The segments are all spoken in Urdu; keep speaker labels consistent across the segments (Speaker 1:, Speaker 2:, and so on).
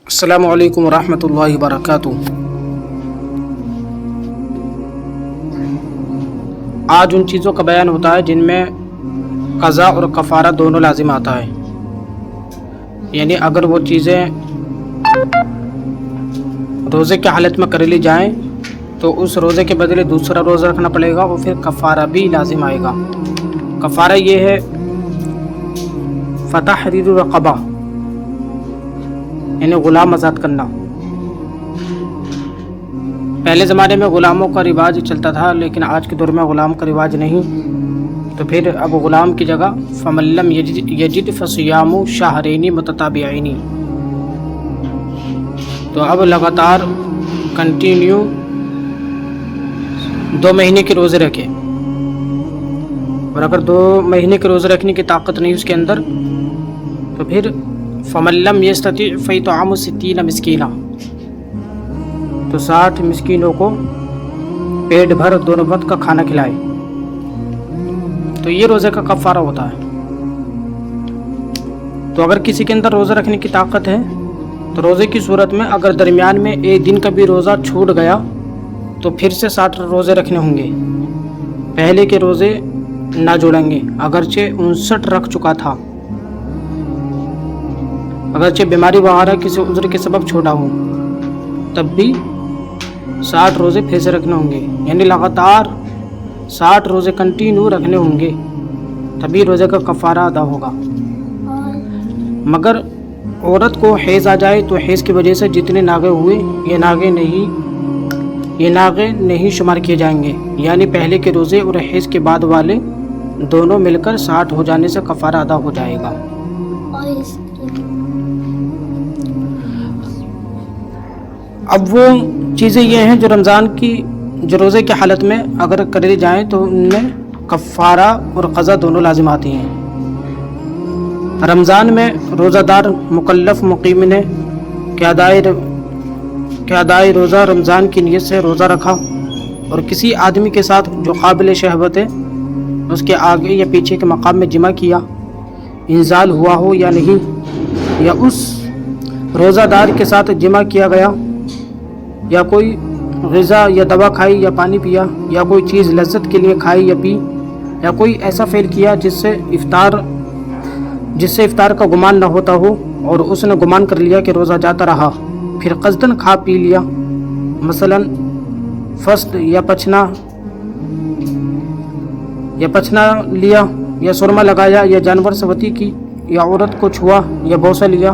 Speaker 1: السلام علیکم ورحمۃ اللہ وبرکاتہ۔ آج ان چیزوں کا بیان ہوتا ہے جن میں قضا اور کفارہ دونوں لازم آتا ہے، یعنی اگر وہ چیزیں روزے کی حالت میں کر لی جائیں تو اس روزے کے بدلے دوسرا روزہ رکھنا پڑے گا اور پھر کفارہ بھی لازم آئے گا۔ کفارہ یہ ہے فتحریر رقبہ، یعنی غلام آزاد کرنا۔ پہلے زمانے میں غلاموں کا رواج چلتا تھا، لیکن آج کے دور میں غلام کا رواج نہیں، تو پھر اب غلام کی جگہ فمن لم یجد فصیام شہرین متتابعین، تو اب لگاتار کنٹینیو 2 مہینے کے روزے رکھے، اور اگر 2 مہینے کے روزے رکھنے کی طاقت نہیں اس کے اندر تو پھر فمن لم یستطع فاطعام 60 مسکینہ، تو 60 مسکینوں کو پیٹ بھر 2 وقت کا کھانا کھلائے، تو یہ روزے کا کفارہ ہوتا ہے۔ تو اگر کسی کے اندر روزہ رکھنے کی طاقت ہے تو روزے کی صورت میں اگر درمیان میں ایک دن کا بھی روزہ چھوٹ گیا تو پھر سے 60 روزے رکھنے ہوں گے، پہلے کے روزے نہ جوڑیں گے، اگرچہ 59 رکھ چکا تھا، اگرچہ بیماری وغیرہ کسی عذر کے سبب چھوڑا ہو تب بھی 60 روزے پھر سے رکھنے ہوں گے، یعنی لگاتار 60 روزے کنٹینیو رکھنے ہوں گے، تبھی روزے کا کفارہ ادا ہوگا۔ مگر عورت کو حیض آ جائے تو حیض کی وجہ سے جتنے ناگے ہوئے یہ ناگے نہیں شمار کیے جائیں گے، یعنی پہلے کے روزے اور حیض کے بعد والے دونوں مل کر 60 ہو جانے سے کفارہ ادا ہو جائے گا۔ اب وہ چیزیں یہ ہیں جو روزے کی حالت میں اگر کر لی جائیں تو ان میں کفارہ اور قضا دونوں لازم آتی ہیں۔ رمضان میں روزہ دار مکلف مقیم نے ادائے روزہ رمضان کی نیت سے روزہ رکھا اور کسی آدمی کے ساتھ جو قابل شہوت ہے اس کے آگے یا پیچھے کے مقام میں جمع کیا، انزال ہوا ہو یا نہیں، یا اس روزہ دار کے ساتھ جمع کیا گیا، یا کوئی غذا یا دوا کھائی یا پانی پیا، یا کوئی چیز لذت کے لیے کھائی یا پی، یا کوئی ایسا فعل کیا جس سے افطار کا گمان نہ ہوتا ہو اور اس نے گمان کر لیا کہ روزہ جاتا رہا، پھر قصدن کھا پی لیا، مثلا فسد یا پچھنا لیا، یا سرما لگایا، یا جانور سے وطی کی، یا عورت کو چھوا یا بوسہ لیا،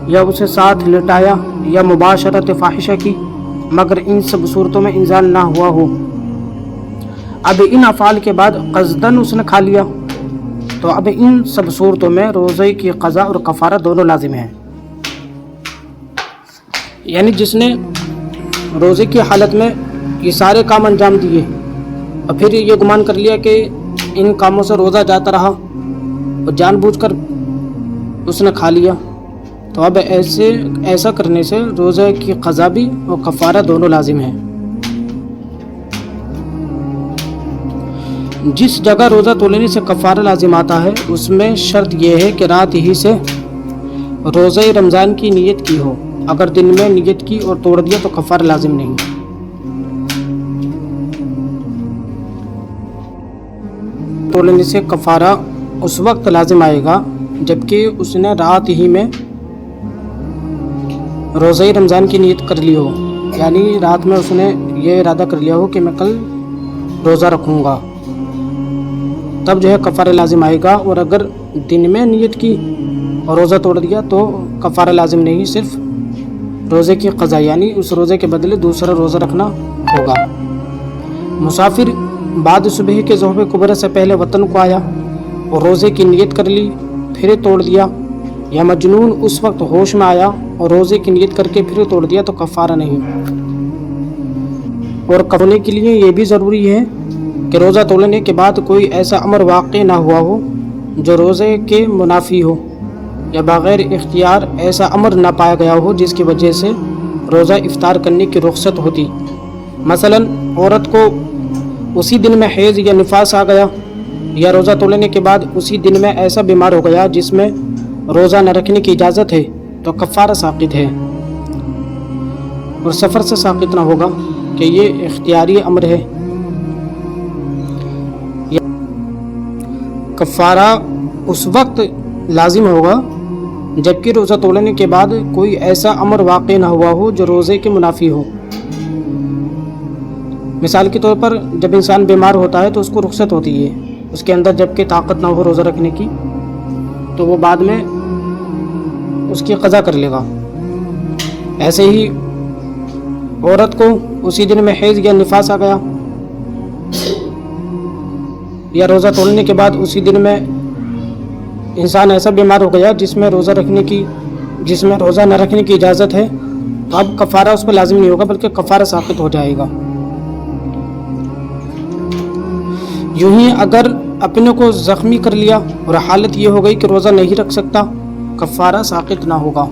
Speaker 1: یا اسے ساتھ لٹایا، یا مباشرت فاحشہ کی، مگر ان سب صورتوں میں انزال نہ ہوا ہو۔ اب ان افعال کے بعد قصدن اس نے کھا لیا، تو اب ان سب صورتوں میں روزے کی قضا اور کفارہ دونوں لازم ہیں۔ یعنی جس نے روزے کی حالت میں یہ سارے کام انجام دیے اور پھر یہ گمان کر لیا کہ ان کاموں سے روزہ جاتا رہا اور جان بوجھ کر اس نے کھا لیا، تو اب ایسا کرنے سے روزے کی قضا بھی اور کفارہ دونوں لازم ہیں۔ جس جگہ روزہ توڑنے سے کفارہ لازم آتا ہے اس میں شرط یہ ہے کہ رات ہی سے روزہ رمضان کی نیت کی ہو، اگر دن میں نیت کی اور توڑ دیا تو کفارہ لازم نہیں۔ توڑنے سے کفارہ اس وقت لازم آئے گا جبکہ اس نے رات ہی میں روزہ رمضان کی نیت کر لی ہو، یعنی رات میں اس نے یہ ارادہ کر لیا ہو کہ میں کل روزہ رکھوں گا، تب جو ہے کفارہ لازم آئے گا، اور اگر دن میں نیت کی اور روزہ توڑ دیا تو کفارہ لازم نہیں، صرف روزے کی قضا، یعنی اس روزے کے بدلے دوسرا روزہ رکھنا ہوگا۔ مسافر بعد صبح کے ظہر کبری سے پہلے وطن کو آیا اور روزے کی نیت کر لی پھر توڑ دیا، یا مجنون اس وقت ہوش میں آیا اور روزے کی نیت کر کے پھر توڑ دیا تو کفارہ نہیں۔ اور کفارے کے لیے یہ بھی ضروری ہے کہ روزہ توڑنے کے بعد کوئی ایسا امر واقع نہ ہوا ہو جو روزے کے منافی ہو، یا بغیر اختیار ایسا امر نہ پایا گیا ہو جس کی وجہ سے روزہ افطار کرنے کی رخصت ہوتی، مثلا عورت کو اسی دن میں حیض یا نفاس آ گیا، یا روزہ توڑنے کے بعد اسی دن میں ایسا بیمار ہو گیا جس میں روزہ نہ رکھنے کی اجازت ہے، تو کفارہ ساقط ہے، اور سفر سے ساقط نہ ہوگا کہ یہ اختیاری امر ہے۔ کفارہ اس وقت لازم ہوگا جبکہ روزہ توڑنے کے بعد کوئی ایسا امر واقع نہ ہوا ہو جو روزے کے منافی ہو۔ مثال کے طور پر جب انسان بیمار ہوتا ہے تو اس کو رخصت ہوتی ہے، اس کے اندر جب کہ طاقت نہ ہو روزہ رکھنے کی تو وہ بعد میں اس کی قضا کر لے گا۔ ایسے ہی عورت کو اسی دن میں حیض یا نفاس آ گیا، یا روزہ توڑنے کے بعد اسی دن میں انسان ایسا بیمار ہو گیا جس میں روزہ نہ رکھنے کی اجازت ہے، تو اب کفارہ اس پر لازم نہیں ہوگا بلکہ کفارہ ساقط ہو جائے گا۔ یوں ہی اگر اپنے کو زخمی کر لیا اور حالت یہ ہو گئی کہ روزہ نہیں رکھ سکتا، کفارہ ساقط نہ ہوگا۔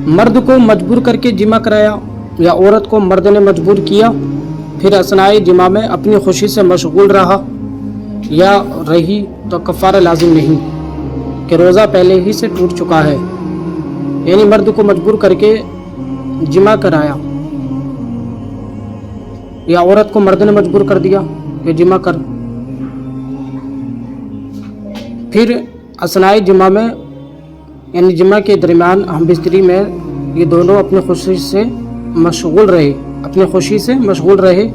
Speaker 1: مرد کو مجبور کر کے جمع کرایا یا عورت کو مرد نے مجبور کیا، پھر اثناء جمع میں اپنی خوشی سے مشغول رہا یا رہی تو کفارہ لازم نہیں کہ روزہ پہلے ہی سے ٹوٹ چکا ہے۔ یعنی مرد کو مجبور کر کے جمع کرایا یا عورت کو مرد نے مجبور کر دیا کہ جمع کر، پھر اثناء جمع میں یعنی جمع کے درمیان ہم بستری میں یہ دونوں اپنی خوشی سے مشغول رہے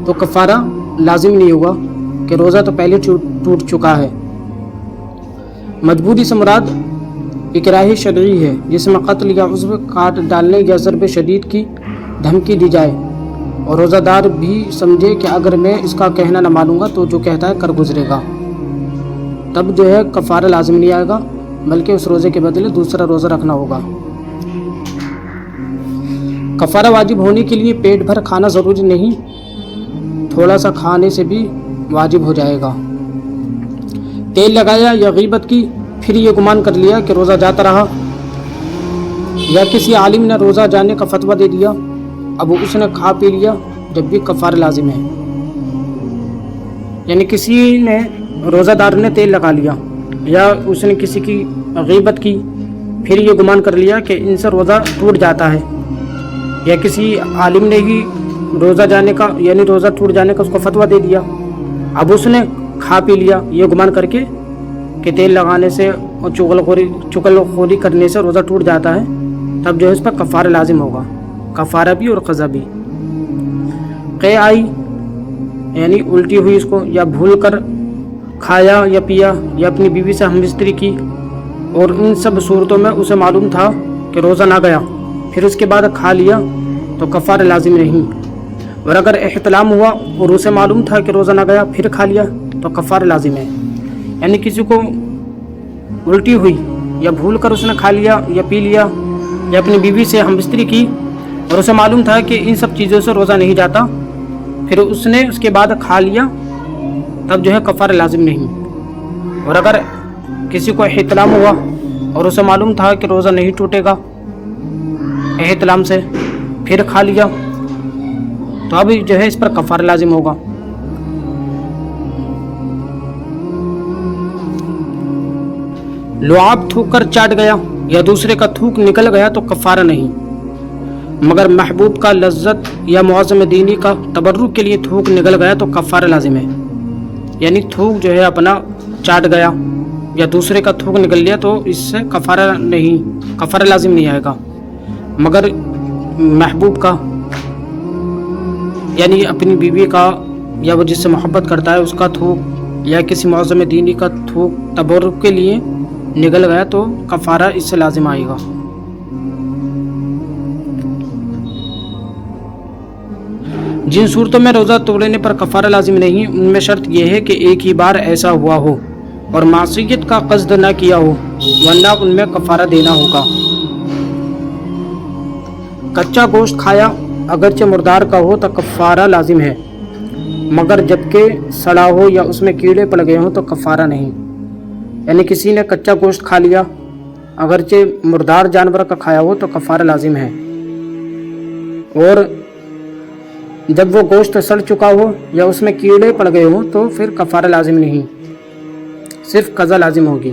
Speaker 1: تو کفارہ لازم نہیں ہوگا کہ روزہ تو پہلے ٹوٹ چکا ہے۔ مجبوری سے مراد اکراہ شرعی ہے جس میں قتل یا عضو کاٹ ڈالنے یا ضرب شدید کی دھمکی دی جائے اور روزہ دار بھی سمجھے کہ اگر میں اس کا کہنا نہ مانوں گا تو جو کہتا ہے کر گزرے گا، تب جو ہے کفارہ لازم نہیں آئے گا بلکہ اس روزے کے بدلے دوسرا روزہ رکھنا ہوگا۔ کفارہ واجب ہونے کے لیے پیٹ بھر کھانا ضروری نہیں، تھوڑا سا کھانے سے بھی واجب ہو جائے گا۔ تیل لگایا یا غیبت کی، پھر یہ گمان کر لیا کہ روزہ جاتا رہا، یا کسی عالم نے روزہ جانے کا فتویٰ دے دیا، اب اس نے کھا پی لیا، جب بھی کفارہ لازم ہے۔ یعنی کسی نے روزہ دار نے تیل لگا لیا یا اس نے کسی کی غیبت کی، پھر یہ گمان کر لیا کہ ان سے روزہ ٹوٹ جاتا ہے، یا کسی عالم نے ہی روزہ ٹوٹ جانے کا اس کو فتویٰ دے دیا، اب اس نے کھا پی لیا یہ گمان کر کے کہ تیل لگانے سے اور چغل خوری کرنے سے روزہ ٹوٹ جاتا ہے، تب جو ہے اس پر کفارہ لازم ہوگا، کفارہ بھی اور قضا بھی۔ قے آئی یعنی الٹی ہوئی اس کو، یا بھول کر کھایا یا پیا، یا اپنی بیوی سے ہم بستری کی، اور ان سب صورتوں میں اسے معلوم تھا کہ روزہ نہ گیا، پھر اس کے بعد کھا لیا تو کفارہ لازم نہیں۔ اور اگر احتلام ہوا اور اسے معلوم تھا کہ روزہ نہ گیا پھر کھا لیا تو کفارہ لازم ہے۔ یعنی کسی کو الٹی ہوئی یا بھول کر اس نے کھا لیا یا پی لیا، یا اپنی بیوی سے ہم بستری کی اور اسے معلوم تھا کہ ان سب چیزوں سے روزہ نہیں جاتا، پھر اس نے اس کے بعد کھا لیا، تب جو ہے کفارہ لازم نہیں۔ اور اگر کسی کو احتلام ہوا اور اسے معلوم تھا کہ روزہ نہیں ٹوٹے گا احتلام سے، پھر کھا لیا، تو اب جو ہے اس پر کفارہ لازم ہوگا۔ لعاب تھوک کر چاٹ گیا یا دوسرے کا تھوک نکل گیا تو کفارہ نہیں، مگر محبوب کا لذت یا معظم دینی کا تبرک کے لیے تھوک نکل گیا تو کفارہ لازم ہے۔ یعنی تھوک جو ہے اپنا چاٹ گیا یا دوسرے کا تھوک نکل لیا تو اس سے کفارہ لازم نہیں آئے گا، مگر محبوب کا یعنی اپنی بیوی کا یا وہ جس سے محبت کرتا ہے اس کا تھوک یا کسی معظم دینی کا تھوک تبرک کے لیے نکل گیا تو کفارہ اس سے لازم آئے گا۔ جن صورتوں میں روزہ توڑنے پر کفارہ لازم نہیں، ان میں شرط یہ ہے کہ ایک ہی بار ایسا ہوا ہو اور معصیت کا قصد نہ کیا ہو، ورنہ ان میں کفارہ دینا ہوگا۔ کچا گوشت کھایا اگرچہ مردار کا ہو تو کفارہ لازم ہے، مگر جبکہ سڑا ہو یا اس میں کیڑے پڑ گئے ہوں تو کفارہ نہیں۔ یعنی کسی نے کچا گوشت کھا لیا اگرچہ مردار جانور کا کھایا ہو تو کفارہ لازم ہے، اور جب وہ گوشت سڑ چکا ہو یا اس میں کیڑے پڑ گئے ہوں تو پھر کفارہ لازم نہیں، صرف قضا لازم ہوگی۔